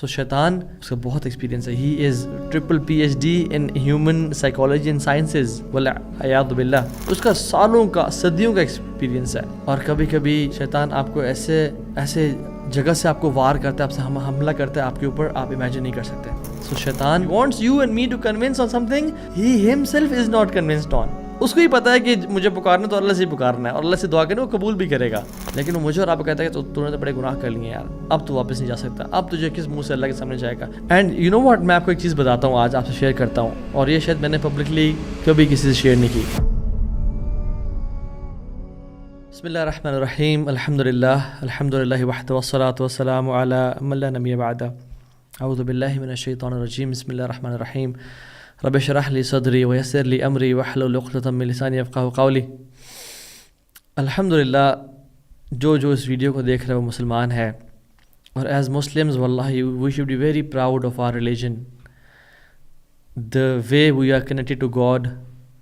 سو شیطان اس کا بہت ایکسپیرینس ہے. He is triple PhD in human psychology and sciences والعیاذ باللہ. اس کا سالوں کا صدیوں کا ایکسپیرینس ہے. اور کبھی کبھی شیطان آپ کو ایسے جگہ سے آپ کو وار کرتا ہے, آپ سے حملہ کرتا ہے آپ کے اوپر, آپ امیجن نہیں کر سکتے. سو شیطان wants you and me to convince on something he himself is not convinced on. اس کو ہی پتا ہے کہ مجھے پکارنا تو اللہ سے ہی پکارنا ہے, اور اللہ سے دعا کرنا وہ قبول بھی کرے گا. لیکن وہ مجھے اور آپ کو کہتا ہے کہ تو نے تو بڑے گناہ کر لیے یار, اب تو واپس نہیں جا سکتا, اب تجھے کس منہ سے اللہ کے سامنے جائے گا. اینڈ یو نو واٹ, میں آپ کو ایک چیز بتاتا ہوں, آج آپ سے شیئر کرتا ہوں, اور یہ شاید میں نے پبلکلی کبھی کسی سے شیئر نہیں کی. بسم اللہ الرحمن الرحیم, الحمدللہ وحدہ والصلاۃ والسلام علی من لا نبی بعدہ. اعوذ باللہ من الشیطان الرجیم. بسم اللہ الرحمن الرحیم. رب اشرح لی صدری ویسر لی امری واحلل عقدۃ من لسانی یفقہوا قولی. الحمدللہ جو اس ویڈیو کو دیکھ رہے وہ مسلمان ہے, اور ایز مسلمز واللہ we should be very proud of our religion, the way we are connected to God,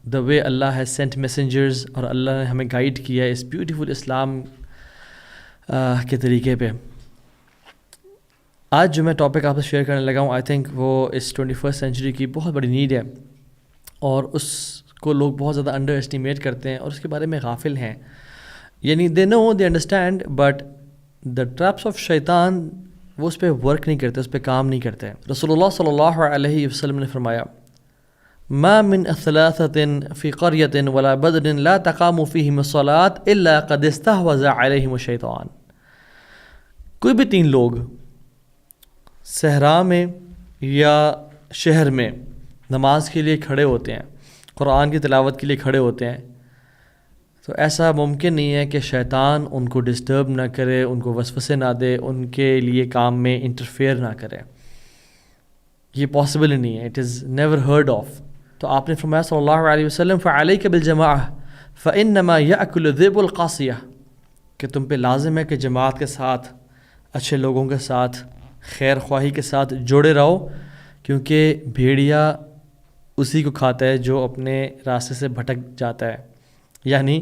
the way Allah has sent messengers, اور اللہ نے ہمیں گائیڈ کیا ہے اس بیوٹیفل اسلام کے طریقے پہ. آج جو میں ٹاپک آپ سے شیئر کرنے لگا ہوں, آئی تھنک وہ اس 21st سینچری کی بہت بڑی نیڈ ہے, اور اس کو لوگ بہت زیادہ انڈر اسٹیمیٹ کرتے ہیں اور اس کے بارے میں غافل ہیں. یعنی they know, they understand, but the traps of شیطان وہ اس پہ ورک نہیں کرتے, اس پہ کام نہیں کرتے. رسول اللہ صلی اللہ علیہ وسلم نے فرمایا, ما من ثلاثة في قرية ولا بدر لا تقام فيهم الصلاة إلا قد استحوذ عليهم الشيطان. کوئی بھی تین لوگ صحرا میں یا شہر میں نماز کے لیے کھڑے ہوتے ہیں, قرآن کی تلاوت کے لیے کھڑے ہوتے ہیں, تو ایسا ممکن نہیں ہے کہ شیطان ان کو ڈسٹرب نہ کرے, ان کو وسوسے نہ دے, ان کے لیے کام میں انٹرفیئر نہ کرے. یہ پاسبل ہی نہیں ہے, it is never heard of. تو آپ نے فرمایا صلی اللہ علیہ وسلم فعلیک بالجماعہ فانما یاکل الذئب القاصیہ, کہ تم پہ لازم ہے کہ جماعت کے ساتھ, اچھے لوگوں کے ساتھ, خیر خواہی کے ساتھ جڑے رہو, کیونکہ بھیڑیا اسی کو کھاتا ہے جو اپنے راستے سے بھٹک جاتا ہے. یعنی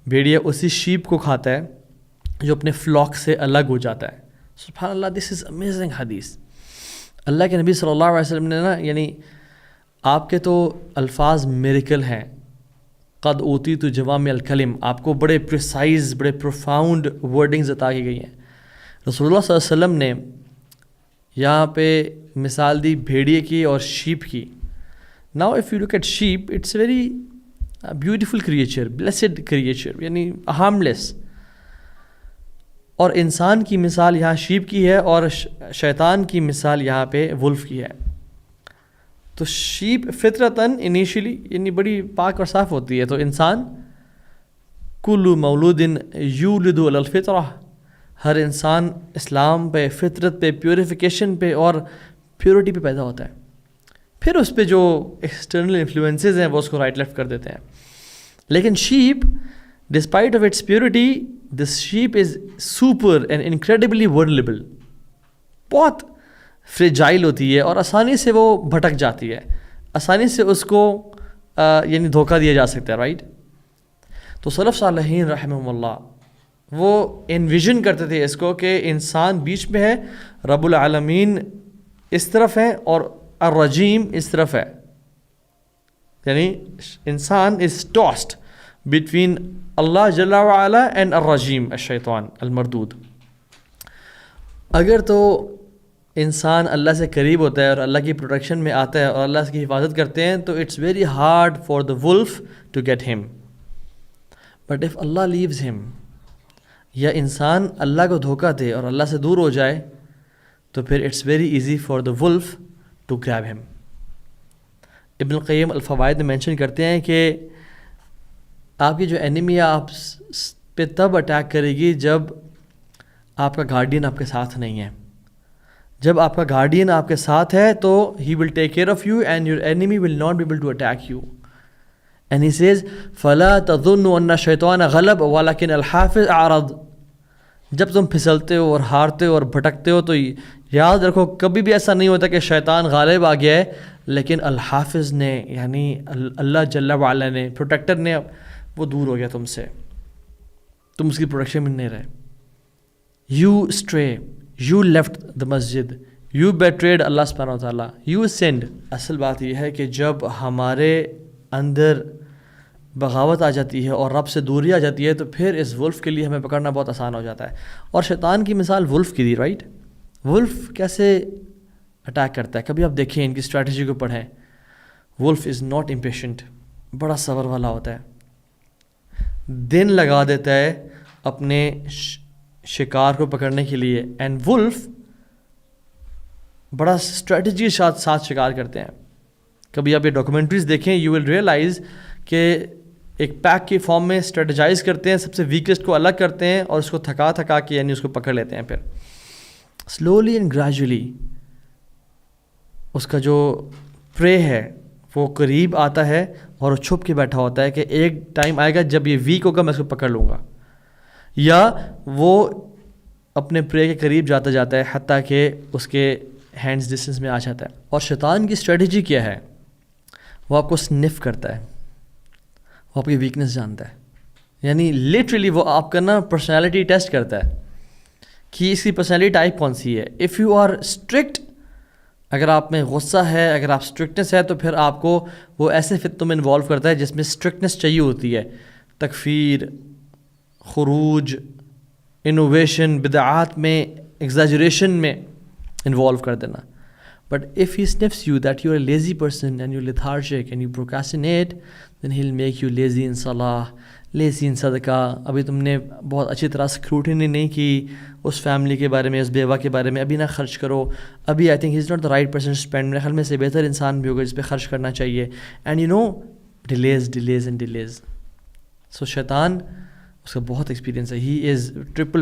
بھیڑیا اسی شیپ کو کھاتا ہے جو اپنے فلاک سے الگ ہو جاتا ہے. سبحان اللہ, دس از امیزنگ حدیث. اللہ کے نبی صلی اللہ علیہ وسلم نے نا, یعنی آپ کے تو الفاظ میریکل ہیں, قد اوتیت جوامع الکلم, آپ کو بڑے پریسائز, بڑے پروفاؤنڈ ورڈنگز عطا کی گئی ہیں. رسول اللہ صلی اللہ علیہ وسلم نے یہاں پہ مثال دی بھیڑیے کی اور شیپ کی. Now if you look at shape, it's very beautiful creature, blessed creature, یعنی ہارملیس. اور انسان کی مثال یہاں شیپ کی ہے, اور شیطان کی مثال یہاں پہ ولف کی ہے. تو شیپ فطرتاً انیشلی یعنی بڑی پاک اور صاف ہوتی ہے, تو انسان کل مولود یولد علی الفطرہ, ہر انسان اسلام پہ, فطرت پہ, پیوریفیکیشن پہ اور پیورٹی پہ پیدا ہوتا ہے. پھر اس پہ جو ایکسٹرنل انفلوئنسز ہیں وہ اس کو رائٹ لیفٹ کر دیتے ہیں. لیکن shape despite of its purity, this shape is super and incredibly vulnerable, بہت فریجائل ہوتی ہے, اور آسانی سے وہ بھٹک جاتی ہے, آسانی سے اس کو یعنی دھوکہ دیا جا سکتا ہے, رائٹ. تو سلف صالحین رحمہم اللہ وہ انویژن کرتے تھے اس کو کہ انسان بیچ میں ہے, رب العالمین اس طرف ہے اور الرجیم اس طرف ہے, یعنی انسان از ٹاسڈ بٹوین اللہ جل وعلا اینڈ الرجیم الشیطان المردود. اگر تو انسان اللہ سے قریب ہوتا ہے اور اللہ کی پروٹیکشن میں آتا ہے اور اللہ اس کی حفاظت کرتے ہیں, تو it's very hard for the wolf to get him. But if Allah leaves him, یا انسان اللہ کو دھوکہ دے اور اللہ سے دور ہو جائے, تو پھر it's very easy for the wolf to grab him. ابن القیم الفوائد میں مینشن کرتے ہیں کہ آپ کی جو اینیمی آپ پہ تب اٹیک کرے گی جب آپ کا گارڈین آپ کے ساتھ نہیں ہے. جب آپ کا گارڈین آپ کے ساتھ ہے تو he will take care of you and your enemy will not be able to attack you. And he says فلا تظنوا ان الشیطان غلب ولکن الحافظ اعرض. جب تم پھسلتے ہو اور ہارتے ہو اور بھٹکتے ہو تو یاد رکھو کبھی بھی ایسا نہیں ہوتا کہ شیطان غالب آ گیا ہے, لیکن الحافظ نے یعنی اللہ جل وعلا نے, پروٹیکٹر نے, وہ دور ہو گیا تم سے, تم اس کی پروٹیکشن میں نہیں رہے. You straight, you left the Masjid, you بیٹریڈ اللہ سبحانہ و تعالیٰ, یو سینڈ. اصل بات یہ ہے کہ جب ہمارے اندر بغاوت آ جاتی ہے اور رب سے دوری آ جاتی ہے تو پھر اس ولف کے لیے ہمیں پکڑنا بہت آسان ہو جاتا ہے. اور شیطان کی مثال ولف کی دی, رائٹ. ولف کیسے اٹیک کرتا ہے, کبھی آپ دیکھیں ان کی اسٹریٹجی کو پڑھیں. ولف از ناٹ امپیشنٹ, بڑا صبر والا ہوتا ہے, دن لگا دیتا ہے اپنے شکار کو پکڑنے کے لیے. اینڈ ولف بڑا اسٹریٹجی کے ساتھ شکار کرتے ہیں. کبھی آپ یہ ڈاکومنٹریز دیکھیں, یو ول ریئلائز کہ ایک پیک کی فارم میں اسٹریٹجائز کرتے ہیں, سب سے ویکسٹ کو الگ کرتے ہیں اور اس کو تھکا کے یعنی اس کو پکڑ لیتے ہیں. پھر سلولی اینڈ گریجولی اس کا جو پرے ہے وہ قریب آتا ہے اور وہ چھپ کے بیٹھا ہوتا ہے کہ ایک ٹائم آئے گا جب یہ ویک ہوگا میں اس کو پکڑ لوں گا, یا وہ اپنے پرے کے قریب جاتا ہے حتیٰ کہ اس کے ہینڈز ڈسٹینس میں آ جاتا ہے. اور شیطان کی اسٹریٹجی کیا ہے, وہ آپ کو سنف کرتا ہے, وہ آپ کی ویکنس جانتا ہے. یعنی لٹرلی وہ آپ کا نا پرسنالٹی ٹیسٹ کرتا ہے کہ اس کی پرسنالٹی ٹائپ کون سی ہے. اف یو آر اسٹرکٹ, اگر آپ میں غصہ ہے, اگر آپ اسٹرکٹنس ہے, تو پھر آپ کو وہ ایسے فتنوں میں انوالو کرتا ہے جس میں اسٹرکٹنس چاہیے ہوتی ہے, تکفیر, خروج, انوویشن, بدعات میں, ایگزیجریشن میں انوالو کر دینا. But if he sniffs you that you're a lazy person and you're lethargic and you procrastinate, then he'll make you lazy in salah, lazy in صدقہ. ابھی تم نے بہت اچھی طرح اسکروٹنی نہیں کی اس فیملی کے بارے میں, اس بیوہ کے بارے میں, ابھی نہ خرچ کرو, ابھی I think he is not the right person to spend. میرے خیال میں سے بہتر انسان بھی ہوگا جس پہ خرچ کرنا چاہیے. And you know delays. So شیطان, اس کا بہت ایکسپیرینس ہے. He is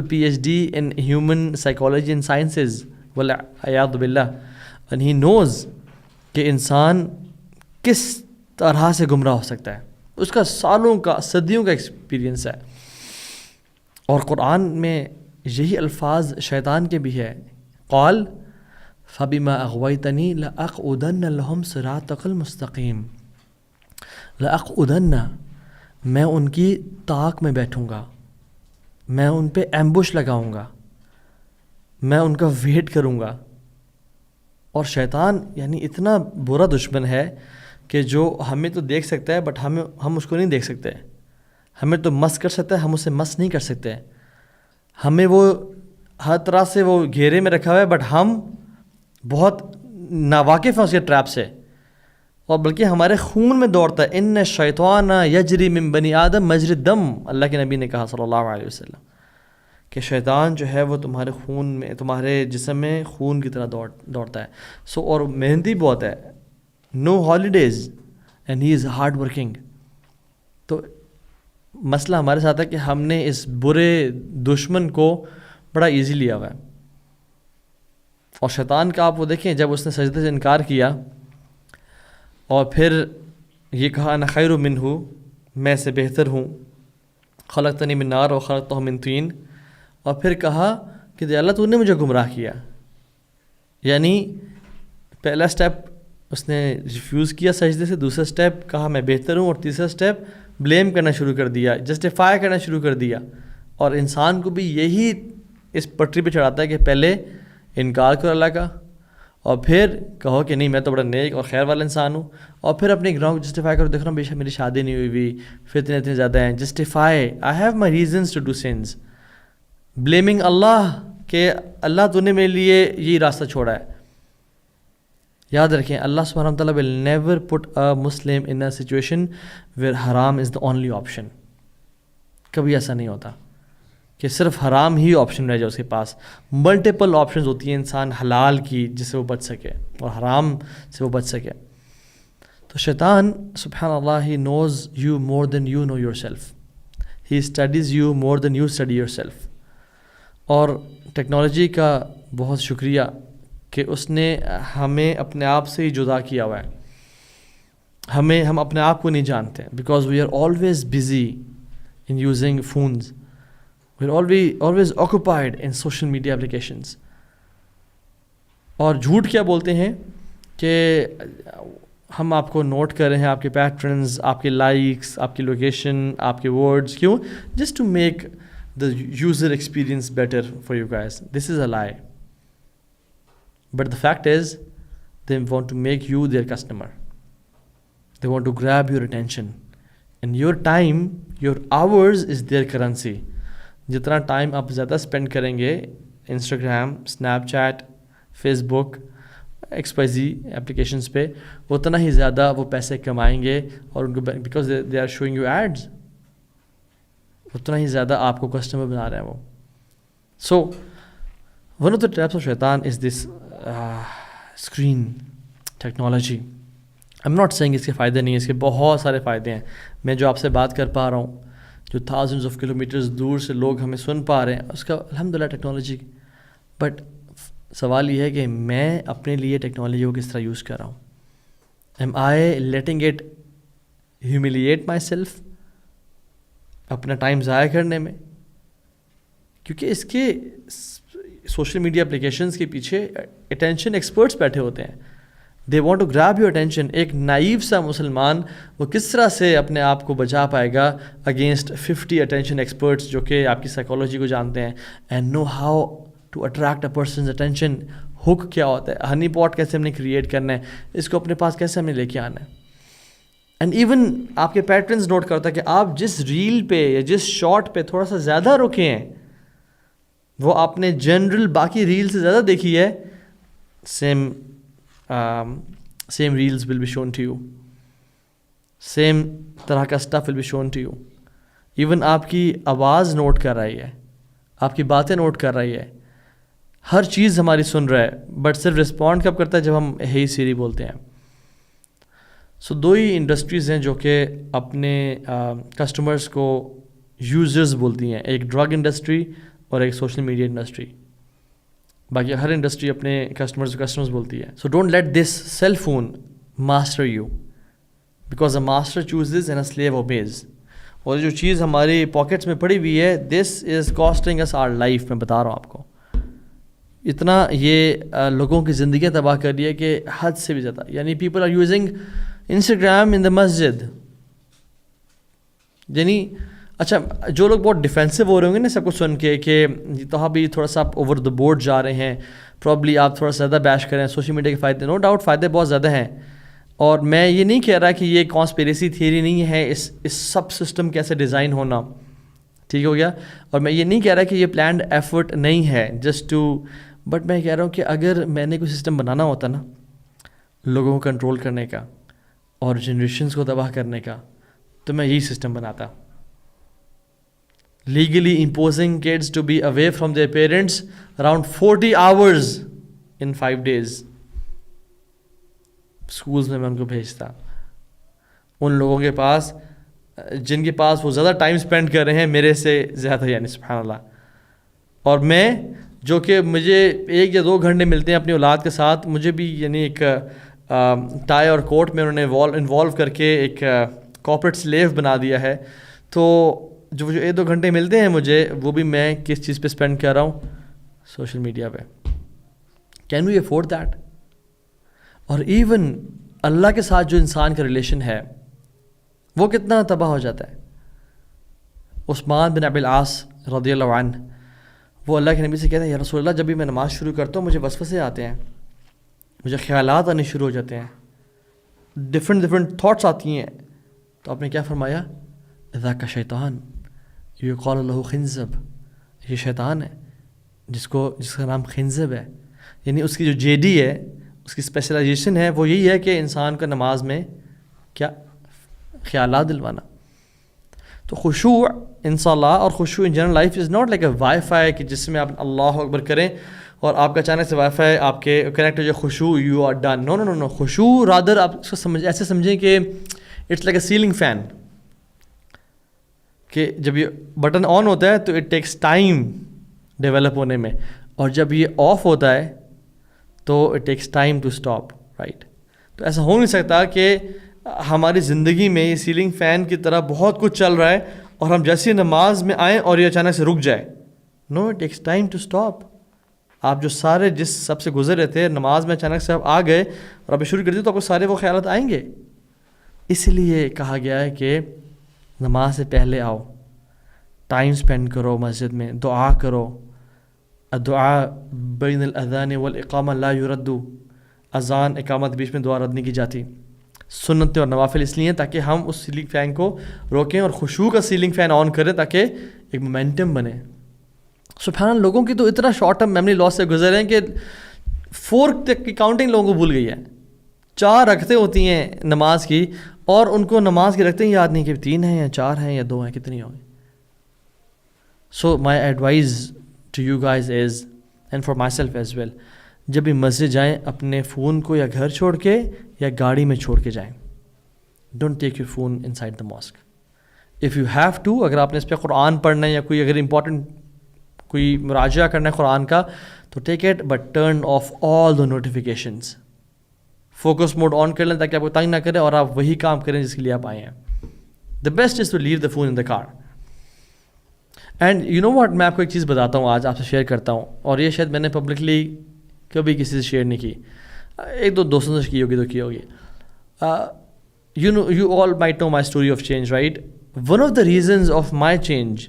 PhD in human psychology and sciences والعیاذ باللہ. And he knows کہ انسان کس طرح سے گمراہ ہو سکتا ہے. اس کا سالوں کا, صدیوں کا ایکسپیرینس ہے. اور قرآن میں یہی الفاظ شیطان کے بھی ہے. قال فبما اغویتنی لأقعدن لهم صراطک المستقیم. لأقعدن, میں ان کی طاق میں بیٹھوں گا, میں ان پہ ایمبوش لگاؤں گا, میں ان کا ویٹ کروں گا. اور شیطان یعنی اتنا برا دشمن ہے کہ جو ہمیں تو دیکھ سکتا ہے بٹ ہم اس کو نہیں دیکھ سکتے. ہمیں تو مس کر سکتا ہے, ہم اسے مس نہیں کر سکتے. ہمیں وہ ہر طرح سے وہ گھیرے میں رکھا ہوا ہے بٹ ہم بہت ناواقف ہیں اس کے ٹریپ سے, اور بلکہ ہمارے خون میں دوڑتا ہے. ان الشیطان یجری من بنی آدم مجری الدم, اللہ کے نبی نے کہا صلی اللہ علیہ وسلم کہ شیطان جو ہے وہ تمہارے خون میں, تمہارے جسم میں خون کی طرح دوڑتا ہے. سو اور محنتی بہت ہے, no holidays, and he is hard working. تو مسئلہ ہمارے ساتھ ہے کہ ہم نے اس برے دشمن کو بڑا ایزی لیا ہوا ہے. اور شیطان کا آپ وہ دیکھیں, جب اس نے سجدے سے انکار کیا اور پھر یہ کہا انا خیر منہ, میں سے بہتر ہوں, خلقتنی من نار و خلقتہ من طین, اور پھر کہا کہ اللہ تو نے مجھے گمراہ کیا. یعنی پہلا سٹیپ اس نے ریفیوز کیا سجدے سے, دوسرا سٹیپ کہا میں بہتر ہوں, اور تیسرا سٹیپ بلیم کرنا شروع کر دیا, جسٹیفائی کرنا شروع کر دیا. اور انسان کو بھی یہی اس پٹری پہ چڑھاتا ہے کہ پہلے انکار کرو اللہ کا, اور پھر کہو کہ نہیں میں تو بڑا نیک اور خیر والا انسان ہوں, اور پھر اپنے گناہوں کو جسٹیفائی کرو, دیکھ رہا ہوں بے شک میری شادی نہیں ہوئی ہوئی, فتنے اتنے زیادہ ہیں, justify I have my reasons to do sins, blaming اللہ کہ اللہ تو نے میرے لیے یہی راستہ چھوڑا ہے. یاد رکھیں اللہ سبحانہ و تعالیٰ will never put a Muslim in a situation where haram is the only option. کبھی ایسا نہیں ہوتا کہ صرف حرام ہی آپشن رہ جائے اس کے پاس. ملٹیپل آپشنز ہوتی ہیں انسان حلال کی جس سے وہ بچ سکے اور حرام سے وہ بچ سکے. تو شیطان سبحان اللہ he knows you more than you know yourself. He studies you more than you study yourself. اور ٹیکنالوجی کا بہت شکریہ کہ اس نے ہمیں اپنے آپ سے ہی جدا کیا ہوا ہے. ہم اپنے آپ کو نہیں جانتے because we are always busy in using phones, we are always occupied in social media applications. اور جھوٹ کیا بولتے ہیں کہ ہم آپ کو نوٹ کر رہے ہیں, آپ کے پیٹرنز, آپ کے لائکس, آپ کی لوکیشن, آپ کے ورڈز, کیوں؟ Just to make the user experience better for you guys. This is a lie. But the fact is, they want to make you their customer. They want to grab your attention. And your time, your hours is their currency. جتنا time آپ زیادہ spend کریں گے Instagram, snap chat, face بک, XYZ applications پہ, اتنا ہی زیادہ وہ پیسے کمائیں گے, اور ان کو because they are showing you ads, اتنا ہی زیادہ آپ کو کسٹمر بنا رہے ہیں وہ. So one of the traps of شیطان is this screen technology. I am not saying اس کے فائدے نہیں ہیں, اس کے بہت سارے فائدے ہیں. میں جو آپ سے بات کر پا رہا ہوں, جو تھاؤزنڈز آف کلو میٹرز دور سے لوگ ہمیں سن پا رہے ہیں, اس کا الحمد للہ ٹیکنالوجی. بٹ سوال یہ ہے کہ میں اپنے لیے ٹیکنالوجی کو کس طرح یوز کر رہا ہوں. Am I letting it humiliate myself, اپنا ٹائم ضائع کرنے میں, کیونکہ اس کے سوشل میڈیا اپلیکیشنز کے پیچھے اٹینشن ایکسپرٹس بیٹھے ہوتے ہیں. They want to grab your attention. ایک نائیو سا مسلمان وہ کس طرح سے اپنے آپ کو بچا پائے گا اگینسٹ 50 اٹینشن ایکسپرٹس جو کہ آپ کی سائیکالوجی کو جانتے ہیں, and know how to attract a person's attention. Hook کیا ہوتا ہے, ہنی پاٹ کیسے ہم نے کریٹ کرنا ہے, اس کو اپنے پاس کیسے ہم نے لے کے آنا ہے. اینڈ ایون آپ کے پیٹرنز نوٹ کرتا ہے کہ آپ جس ریل پہ یا جس شارٹ پہ تھوڑا سا زیادہ رکے ہیں, وہ آپ نے جنرل باقی ریل سے زیادہ دیکھی ہے, same reels will be shown to you, same طرح کا stuff will be shown to you. Even آپ کی آواز نوٹ کر رہی ہے, آپ کی باتیں نوٹ کر رہی ہے, ہر چیز ہماری سن رہا ہے, بٹ صرف رسپونڈ کب کرتا ہے جب ہم hey سیری بولتے ہیں. سو دو ہی انڈسٹریز ہیں جو کہ اپنے کسٹمرز کو یوزرز بولتی ہیں, ایک ڈرگ انڈسٹری اور ایک سوشل میڈیا انڈسٹری. باقی ہر انڈسٹری اپنے کسٹمرز بولتی ہے. So don't let this cell phone master you, because a master chooses and a slave obeys. اور جو چیز ہماری پاکٹس میں پڑی ہوئی ہے, this is costing us our life. میں بتا رہا ہوں آپ کو, اتنا یہ لوگوں کی زندگیاں تباہ کر دی ہے کہ حد سے بھی زیادہ. یعنی پیپل آر یوزنگ انسٹاگرام ان دا مسجد. یعنی اچھا, جو لوگ بہت ڈیفینسو ہو رہے ہوں گے نا سب کچھ سن کے کہ تو بھی تھوڑا سا آپ اوور دا بورڈ جا رہے ہیں, پرابلی آپ تھوڑا سا زیادہ بیش کریں. سوشل میڈیا کے فائدے نو ڈاؤٹ فائدے بہت زیادہ ہیں, اور میں یہ نہیں کہہ رہا کہ یہ کانسپیریسی تھیوری نہیں ہے اس سب سسٹم کیسے ڈیزائن ہونا, ٹھیک ہو گیا. اور میں یہ نہیں کہہ رہا کہ یہ پلانڈ ایفرٹ نہیں ہے جسٹ ٹو, بٹ میں کہہ رہا ہوں کہ اگر میں نے کوئی سسٹم بنانا ہوتا نا لوگوں کو کنٹرول کرنے کا اور جنریشنز کو تباہ کرنے کا, تو میں یہی سسٹم بناتا. Legally imposing kids to be away from their parents around 40 hours in 5 days. schools میں ان کو بھیجتا, ان لوگوں کے پاس جن کے پاس وہ زیادہ ٹائم اسپینڈ کر رہے ہیں میرے سے زیادہ, یعنی سبحان اللہ. اور میں جو کہ مجھے 1 یا 2 گھنٹے ملتے ہیں اپنی اولاد کے ساتھ, مجھے بھی یعنی ایک ٹائی اور کوٹ میں انہوں نے انوالو کر کے ایک کارپوریٹ سلیو بنا دیا ہے. تو جو 1-2 گھنٹے ملتے ہیں مجھے, وہ بھی میں کس چیز پہ اسپینڈ کر رہا ہوں, سوشل میڈیا پہ. Can we afford that? اور ایون اللہ کے ساتھ جو انسان کا ریلیشن ہے وہ کتنا تباہ ہو جاتا ہے. عثمان بن ابی العاص رضی اللہ عنہ, وہ اللہ کے نبی سے کہتے ہیں یا رسول اللہ, جب بھی میں نماز شروع کرتا ہوں مجھے وسوسے آتے ہیں, مجھے خیالات آنے شروع ہو جاتے ہیں, ڈفرینٹ تھاٹس آتی ہیں. تو آپ نے کیا فرمایا؟ ذاک شیطان یقال له خنزب, یہ شیطان ہے جس کا نام خنزب ہے. یعنی اس کی جو JD ہے, اس کی اسپیشلائزیشن ہے, وہ یہی ہے کہ انسان کا نماز میں کیا خیالات دلوانا. تو خشوع ان صلاح اور خشوع in general life is not like a wifi کہ جس میں آپ اللہ اکبر کریں اور آپ کا اچانک سے وائی فائی آپ کے کنیکٹ ہو جائے, خشوع you are done. No no no, خشوع رادر آپ اس کو ایسے سمجھیں کہ it's like a ceiling fan, کہ جب یہ بٹن آن ہوتا ہے تو اٹ ٹیکس ٹائم ڈیولپ ہونے میں, اور جب یہ آف ہوتا ہے تو it takes time to stop, right. تو ایسا ہو نہیں سکتا کہ ہماری زندگی میں یہ سیلنگ فین کی طرح بہت کچھ چل رہا ہے اور ہم جیسی نماز میں آئیں اور یہ اچانک سے رک جائے. No, it takes time to stop. آپ جو سارے جس سب سے گزر رہے تھے نماز میں اچانک سے آپ آ گئے اور آپ شروع کر دیے تو آپ کو سارے وہ خیالات آئیں گے. اس لیے کہا گیا ہے کہ نماز سے پہلے آؤ, ٹائم اسپینڈ کرو مسجد میں, دعا کرو, الدعاء بین الاذان والاقامہ لا یرد، اذان اقامت بیچ میں دعا رد نہیں کی جاتی. سنتیں اور نوافل اس لیے تاکہ ہم اس سیلنگ فین کو روکیں اور خشوع کا سیلنگ فین آن کریں تاکہ ایک مومنٹم بنے. سبحان اللہ، لوگوں کی تو اتنا شارٹ ٹرم میموری لاس سے گزرے ہیں کہ 4 تک کی کاؤنٹنگ لوگوں کو بھول گئی ہے. 4 رکعتیں ہوتی ہیں نماز کی اور ان کو نماز کی رکعتیں یاد نہیں کہ 3 ہیں یا 4 ہیں یا 2 ہیں، کتنی ہوں گی. So my advice to you guys is and for myself as well, جب بھی مسجد جائیں اپنے فون کو یا گھر چھوڑ کے یا گاڑی میں چھوڑ کے جائیں. Don't take your phone inside the mosque. If you have to, اگر آپ نے اس پہ قرآن پڑھنا ہے یا کوئی اگر امپورٹنٹ کوئی مراجعہ کرنا ہے قرآن کا تو take it, but turn off all the notifications. Focus mode on کر لیں تاکہ آپ کو تنگ نہ کرے اور آپ وہی کام کریں جس کے لیے آپ آئے ہیں. The best is to leave the phone in the car. And you know what, میں آپ کو ایک چیز بتاتا ہوں، آج آپ سے شیئر کرتا ہوں، اور یہ شاید میں نے پبلکلی کبھی کسی سے شیئر نہیں کی، 1-2 دوستوں سے کی ہوگی تو کی ہوگی. You all might know my story of change, right? One of the reasons of my change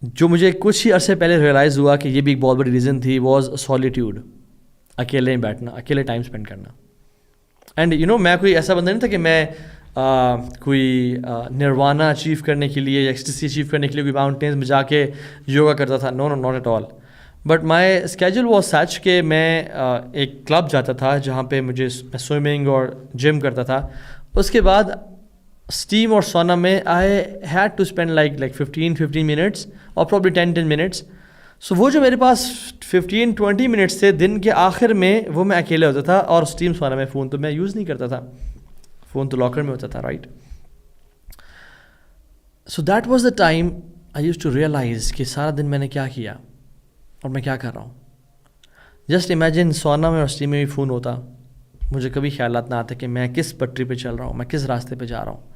جو مجھے کچھ ہی عرصے پہلے ریئلائز ہوا کہ یہ بھی ایک بہت بڑی ریزن تھی، واز سالیٹیوڈ. اکیلے بیٹھنا، اکیلے ٹائم اسپینڈ کرنا. اینڈ یو نو، میں کوئی ایسا بندہ نہیں تھا کہ میں کوئی نروانا اچیو کرنے کے لیے یا ایکسٹیسی اچیو کرنے کے لیے کوئی ماؤنٹینز میں جا کے یوگا کرتا تھا. No not at all. But my schedule was such کہ میں ایک کلب جاتا تھا جہاں پہ میں سوئمنگ اور جم کرتا تھا. اس کے بعد اسٹیم اور سونا میں I had to spend like 15 minutes اور پرابلی 10 منٹس. سو وہ جو میرے پاس 15-20 منٹس تھے دن کے آخر میں، وہ میں اکیلے ہوتا تھا. اور اسٹیم سونا میں فون تو میں یوز نہیں کرتا تھا، فون تو لاکر میں ہوتا تھا، right? So that was the time I used to realise کہ سارا دن میں نے کیا کیا اور میں کیا کر رہا ہوں. جسٹ امیجن سونا میں اور اسٹیم میں بھی فون ہوتا، مجھے کبھی خیالات نہ آتے کہ میں کس پٹری پہ چل رہا ہوں، میں کس راستے پہ جا رہا ہوں.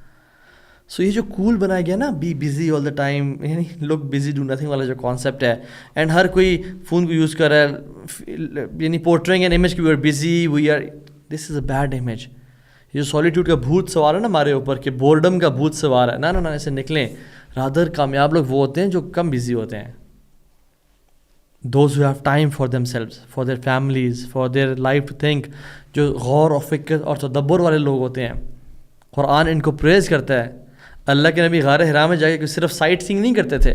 سو یہ جو کول بنایا گیا نا، be busy all the time, یعنی لوگ بزی ڈو نتھنگ والا جو کانسیپٹ ہے، اینڈ ہر کوئی فون کو یوز کر رہا ہے، یعنی پورٹرینگ این امیج کہ we are busy, we are, this is a bad image. یہ جو سالیٹیوڈ کا بھوت سوار ہے نا ہمارے اوپر کہ بورڈم کا بھوت سوار ہے، نہ ایسے نکلیں. رادر کامیاب لوگ وہ ہوتے ہیں جو کم بزی ہوتے ہیں. Those who have time for themselves, for their families, for their life to think, جو غور و فکر اور تدبر والے لوگ ہوتے ہیں. قرآن ان کو پریز کرتا ہے. اللہ کے نبی غار حرا میں جا کے صرف سائٹ سینگ نہیں کرتے تھے.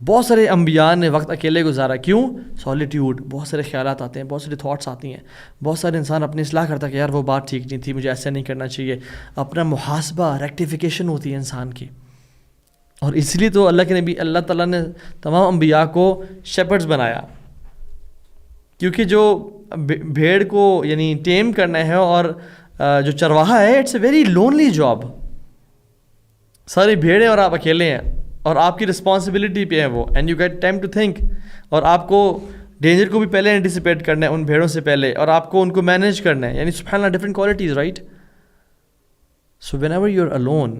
بہت سارے انبیاء نے وقت اکیلے گزارا. کیوں؟ سالیٹیوڈ. بہت سارے خیالات آتے ہیں، بہت ساری تھاٹس آتی ہیں، بہت سارے انسان اپنی اصلاح کرتا ہے کہ یار وہ بات ٹھیک نہیں تھی، مجھے ایسا نہیں کرنا چاہیے. اپنا محاسبہ، ریکٹیفیکیشن ہوتی ہے انسان کی. اور اس لیے تو اللہ کے نبی، اللہ تعالیٰ نے تمام انبیاء کو شیپرڈز بنایا، کیونکہ جو بھیڑ کو یعنی ٹیم کرنا ہے اور جو چرواہا ہے، it's a very lonely job. ساری بھیڑیں اور آپ اکیلے ہیں اور آپ کی رسپانسبلٹی پہ ہے وہ، and you get time to think. اور آپ کو ڈینجر کو بھی پہلے اینٹیسپیٹ کرنا ہے ان بھیڑوں سے پہلے، اور آپ کو ان کو مینیج کرنا ہے. یعنی سبحان اللہ، different qualities, right? So whenever you are alone,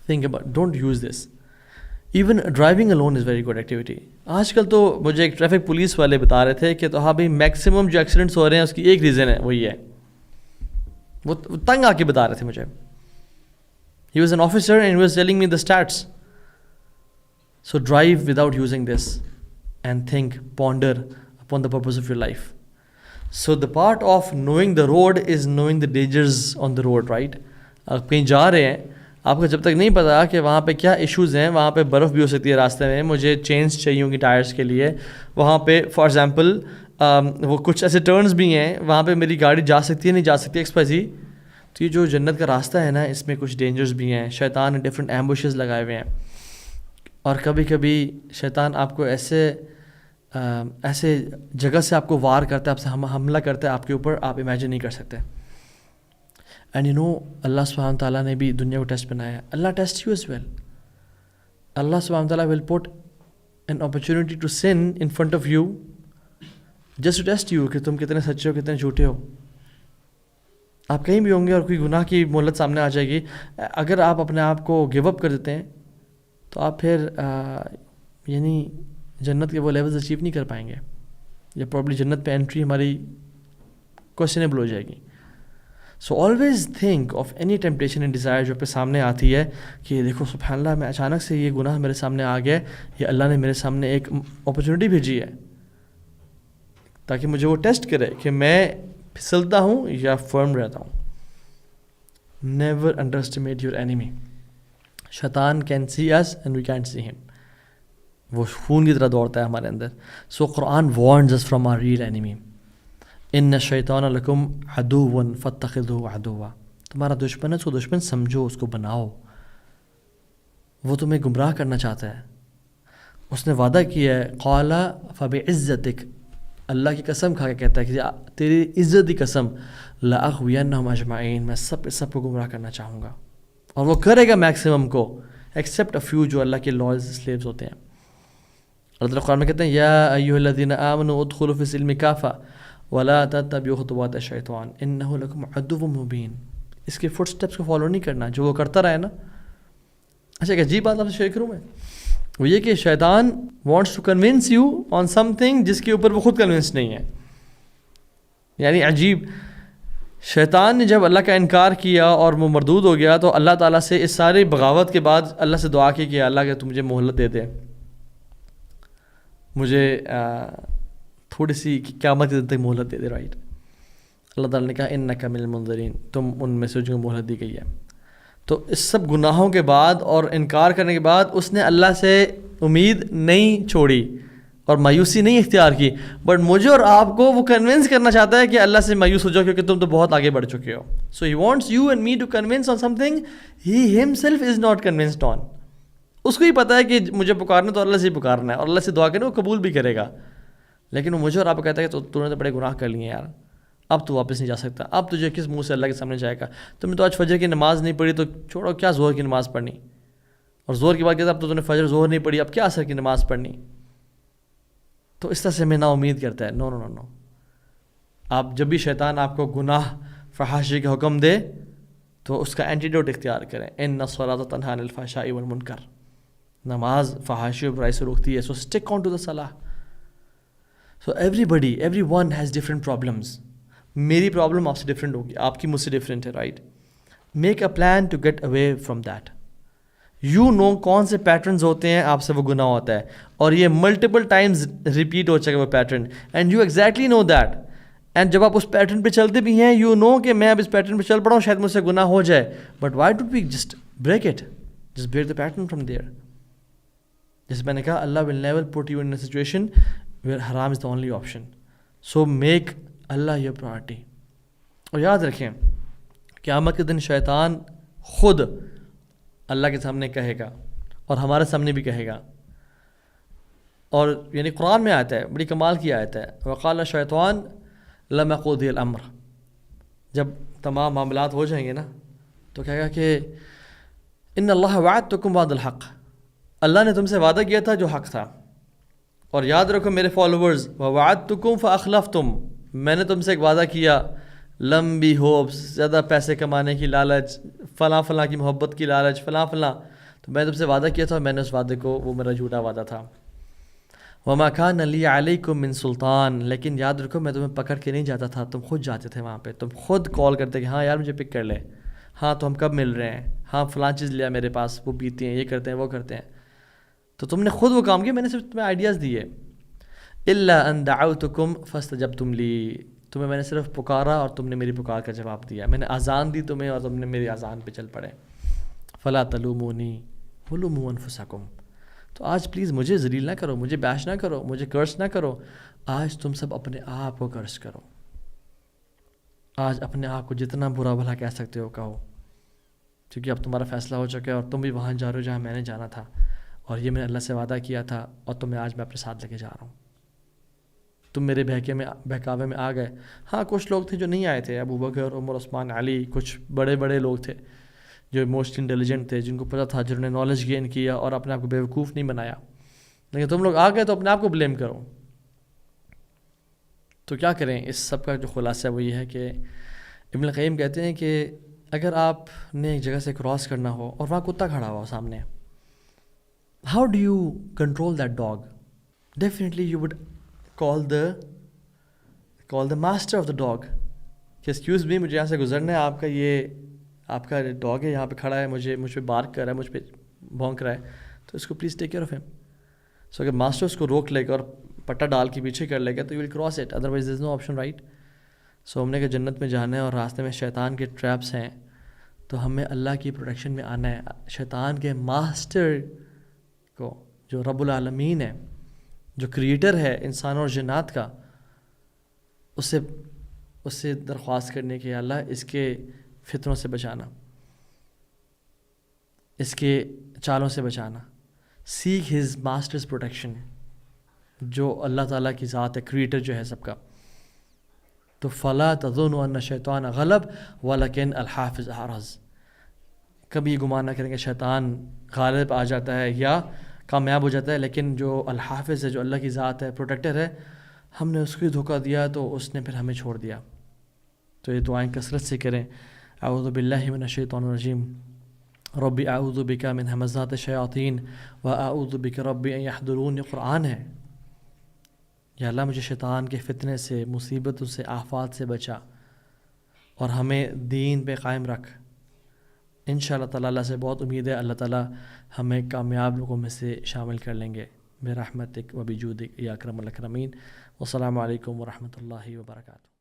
think about, don't use this. Even driving alone is very good activity. آج کل تو مجھے ایک ٹریفک پولیس والے بتا رہے تھے کہ تو ہاں بھائی میکسیمم جو ایکسیڈنٹس ہو رہے ہیں اس کی ایک ریزن ہے، وہی ہے. وہ تنگ آ کے بتا رہے تھے مجھے. He was an officer and he was telling me the stats. So drive without using this and think, ponder upon the purpose of your life. So the part of knowing the road is knowing the dangers on the road, right? آپ کہیں جا رہے ہیں، آپ کو جب تک نہیں پتا کہ وہاں پہ کیا ایشوز ہیں، وہاں پہ برف بھی ہو سکتی ہے راستے میں، مجھے چینز چاہیے ہوں گی ٹائرس کے لیے، وہاں پہ فار ایگزامپل وہ کچھ ایسے ٹرنز بھی ہیں وہاں پہ میری گاڑی جا سکتی ہے نہیں جا سکتی ایکسپائزی. تو یہ جو جنت کا راستہ ہے نا، اس میں کچھ ڈینجرز بھی ہیں. شیطان نے ڈفرینٹ ایمبوشز لگائے ہوئے ہیں، اور کبھی کبھی شیطان آپ کو ایسے جگہ سے آپ کو وار کرتا ہے، آپ سے حملہ کرتا ہے آپ کے اوپر، آپ امیجن نہیں کر سکتے. اینڈ یو نو، اللہ سبحانہ تعالیٰ نے بھی دنیا کو ٹیسٹ بنایا ہے. اللہ ٹیسٹ یو ایز ویل. اللہ سبحانہ تعالیٰ will put an opportunity to sin in front of you just to test you کہ تم کتنے سچے ہو، کتنے جھوٹے ہو. آپ کہیں بھی ہوں گے اور کوئی گناہ کی مہلت سامنے آ جائے گی. اگر آپ اپنے آپ کو گیو اپ کر دیتے ہیں تو آپ پھر یعنی جنت کے وہ لیولز اچیو نہیں کر پائیں گے، یا پرابلی جنت پہ انٹری ہماری کویسچنیبل ہو جائے گی. So always think of any temptation and desire جو پہ سامنے آتی ہے کہ دیکھو سبحان اللہ میں اچانک سے یہ گناہ میرے سامنے آ گیا، یہ اللہ نے میرے سامنے ایک اپرچونیٹی بھیجی ہے تاکہ مجھے وہ ٹیسٹ کرے کہ میں پھسلتا ہوں یا فرم رہتا ہوں. Never underestimate your enemy. شیطان can see us and we can't see him. وہ خون کی طرح دوڑتا ہے ہمارے اندر. So Quran warns us from our real enemy. ان الشیطان لکم عدو فاتخذوہ عدوا. تمہارا دشمن ہے، اس کو دشمن سمجھو، اس کو بناؤ. وہ تمہیں گمراہ کرنا چاہتا ہے. اس نے وعدہ کیا ہے، قال فبعزتک، اللہ کی قسم کھا کے کہتا ہے کہ تیری عزت کی قسم، لاغوینہم اجمعین، میں سب کو گمراہ کرنا چاہوں گا. اور وہ کرے گا میکسیمم کو، ایکسیپٹ اے فیو جو اللہ کے لائل سلیوز ہوتے ہیں. اللہ تعالیٰ قرآن میں کہتے ہیں یا ایھا الذین آمنوا ادخلوا فی السلم کافہ ولا تتبعوا خطوات الشیطان انہ لکم عدو مبین. اس کے فٹ سٹیپس کو فالو نہیں کرنا جو وہ کرتا رہا ہے نا. اچھا ایک عجیب بات آپ سے شیئر کروں میں، وہ یہ کہ شیطان wants to convince you on something جس کے اوپر وہ خود کنونس نہیں ہے. یعنی عجیب، شیطان نے جب اللہ کا انکار کیا اور وہ مردود ہو گیا تو اللہ تعالیٰ سے اس سارے بغاوت کے بعد اللہ سے دعا کی کہ اللہ کہ تو مجھے مہلت دے دے، مجھے تھوڑی سی قیامت کے دن تک مہلت دے دے. رائٹ، اللہ تعالیٰ نے کہا انک من المنذرین، تم ان میں سے جن کو مہلت دی گئی ہے. تو اس سب گناہوں کے بعد اور انکار کرنے کے بعد اس نے اللہ سے امید نہیں چھوڑی اور مایوسی نہیں اختیار کی، بٹ مجھے اور آپ کو وہ کنونس کرنا چاہتا ہے کہ اللہ سے مایوس ہو جاؤ کیونکہ تم تو بہت آگے بڑھ چکے ہو. So he wants you and me to convince on something he himself is not convinced on. اس کو ہی پتہ ہے کہ مجھے پکارنا تو اللہ سے ہی پکارنا ہے اور اللہ سے دعا کرنا وہ قبول بھی کرے گا، لیکن وہ مجھے اور آپ کو کہتا ہے کہ تو نے تو بڑے گناہ کر لیے یار، اب تو واپس نہیں جا سکتا، اب تجھے کس منہ سے اللہ کے سامنے جائے گا. تم نے تو آج فجر کی نماز نہیں پڑھی تو چھوڑو، کیا زہر کی نماز پڑھنی، اور زہر کی بات کہتا اب تو نے فجر زہر نہیں پڑھی، اب کیا اثر کی نماز پڑھنی. تو اس طرح سے ہمیں نا امید کرتا ہے. نو نو نو نو. آپ جب بھی شیطان آپ کو گناہ فحاشی کا حکم دے تو اس کا اینٹیڈوٹ اختیار کریں. ان الصلاۃ تنہی عن الفحشاء والمنکر. نماز فحاشی و برائی سے روکتی ہے. سو اسٹک آن ٹو دا صلاح. So every one has different problems. میری پرابلم آپ سے ڈفرینٹ ہوگی، آپ کی مجھ سے ڈفرینٹ ہے. Right, make a plan to get away from that. You know کون سے پیٹرنز ہوتے ہیں آپ سے وہ گناہ ہوتا ہے اور یہ ملٹیپل ٹائمز ریپیٹ ہو چکا وہ pattern, and you exactly know that. And جب آپ اس پیٹرن پہ چلتے بھی ہیں یو نو کہ میں اب اس پیٹرن پہ چل پڑا ہوں، شاید مجھ سے گناہ ہو جائے، but why do we just break it, just break the pattern from there. جیسے میں نے کہا اللہ will never put you in a situation where حرام is the only option. So make اللہ یور پرائرٹی. اور یاد رکھیں قیامت کے دن شیطان خود اللہ کے سامنے کہے گا اور ہمارے سامنے بھی کہے گا. اور یعنی قرآن میں آتا ہے، بڑی کمال کی آیت ہے، وقال الشیطان لما قضی الامر. جب تمام معاملات ہو جائیں گے نا تو کہے گا کہ ان اللہ وعدتکم وعد الحق، اللہ نے تم سے وعدہ کیا تھا جو حق تھا. اور یاد رکھو میرے فالوورز، ووعدتکم فاخلفتم، میں نے تم سے ایک وعدہ کیا، لمبی ہوپس، زیادہ پیسے کمانے کی لالچ، فلاں فلاں کی محبت کی لالچ، فلاں فلاں، تو میں نے تم سے وعدہ کیا تھا اور میں نے اس وعدے کو، وہ میرا جھوٹا وعدہ تھا. وما کان لی علیکم من سلطان، لیکن یاد رکھو میں تمہیں پکڑ کے نہیں جاتا تھا، تم خود جاتے تھے وہاں پہ، تم خود کال کرتے کہ ہاں یار مجھے پک کر لے، ہاں تو ہم کب مل رہے ہیں، ہاں فلاں چیز لیا میرے پاس، وہ پیتے ہیں، یہ کرتے ہیں، وہ کرتے ہیں. تو تم نے خود وہ کام کیا، میں نے صرف تمہیں آئیڈیاز دیے. الا ان دعوتکم فاستجبتم لی، تمہیں میں نے صرف پکارا اور تم نے میری پکار کا جواب دیا. میں نے اذان دی تمہیں اور تم نے میری اذان پہ چل پڑے. فلا تلومونی ولوموا انفسکم. تو آج پلیز مجھے ذلیل نہ کرو، مجھے بیش نہ کرو، مجھے کرس نہ کرو. آج تم سب اپنے آپ کو کرس کرو. آج اپنے آپ کو جتنا برا بھلا کہہ سکتے ہو کہو، کیونکہ اب تمہارا فیصلہ ہو چکا ہے اور تم بھی وہاں جا رہے ہو جہاں میں نے جانا تھا، اور یہ میں نے اللہ سے وعدہ کیا تھا اور تمہیں آج میں اپنے ساتھ لے کے جا رہا ہوں. تم میرے بہکاوے میں آ گئے. ہاں کچھ لوگ تھے جو نہیں آئے تھے، ابو بکر، عمر، عثمان، علی، کچھ بڑے بڑے لوگ تھے جو موسٹ انٹیلیجنٹ تھے، جن کو پتہ تھا، جنہوں نے نالج گین کیا اور اپنے آپ کو بیوقوف نہیں بنایا. لیکن تم لوگ آ گئے تو اپنے آپ کو بلیم کرو. تو کیا کریں؟ اس سب کا جو خلاصہ ہے وہ یہ ہے کہ ابن القیم کہتے ہیں کہ اگر آپ نے ایک جگہ سے کراس کرنا ہو اور وہاں کتا کھڑا ہوا سامنے، how do you control that dog? Definitely you would call the master of the dog کہ ایکسکیوز می مجھے یہاں سے گزرنا ہے، آپ کا یہ آپ کا ڈاگ ہے یہاں پہ کھڑا ہے، مجھ پہ بارک کر رہا ہے، مجھ پہ بھونک رہا ہے، تو اس کو پلیز ٹیک کیئر آف ہم. سو اگر ماسٹر اس کو روک لے گا اور پٹا ڈال کے پیچھے کر لے گا تو you will cross it, otherwise there is no option right. So ہم نے کہ جنت میں جانا ہے اور راستے میں شیطان کے ٹریپس ہیں، تو ہمیں اللہ کی پروٹیکشن میں آنا ہے. شیطان کے ماسٹر کو جو رب العالمین ہے، جو کریٹر ہے انسان اور جنات کا، اس سے درخواست کرنے کہ اللہ اس کے فتنوں سے بچانا، اس کے چالوں سے بچانا. سیک ہز ماسٹرز پروٹیکشن، جو اللہ تعالیٰ کی ذات ہے، کریٹر جو ہے سب کا. تو فلا تظن ان شیطان غلب ولکن الحافظ احرز. کبھی یہ گمان نہ کریں کہ شیطان غالب آ جاتا ہے یا کامیاب ہو جاتا ہے، لیکن جو الحافظ ہے، جو اللہ کی ذات ہے، پروٹیکٹر ہے، ہم نے اس کو دھوکہ دیا تو اس نے پھر ہمیں چھوڑ دیا. تو یہ دعائیں کثرت سے کریں. اعوذ باللہ من الشیطان الرجیم ربی اعوذ بک من ہمزات الشیاطین واعوذ بک ربی ان یحضرون. یہ قرآن ہے. یا اللہ مجھے شیطان کے فتنے سے، مصیبتوں سے، آفات سے بچا اور ہمیں دین پہ قائم رکھ. انشاءاللہ تعالیٰ اللہ سے بہت امید ہے اللہ تعالیٰ ہمیں کامیاب لوگوں میں سے شامل کر لیں گے برحمتک و بجودک یا اکرم الاکرمین. والسلام علیکم ورحمۃ اللہ وبرکاتہ.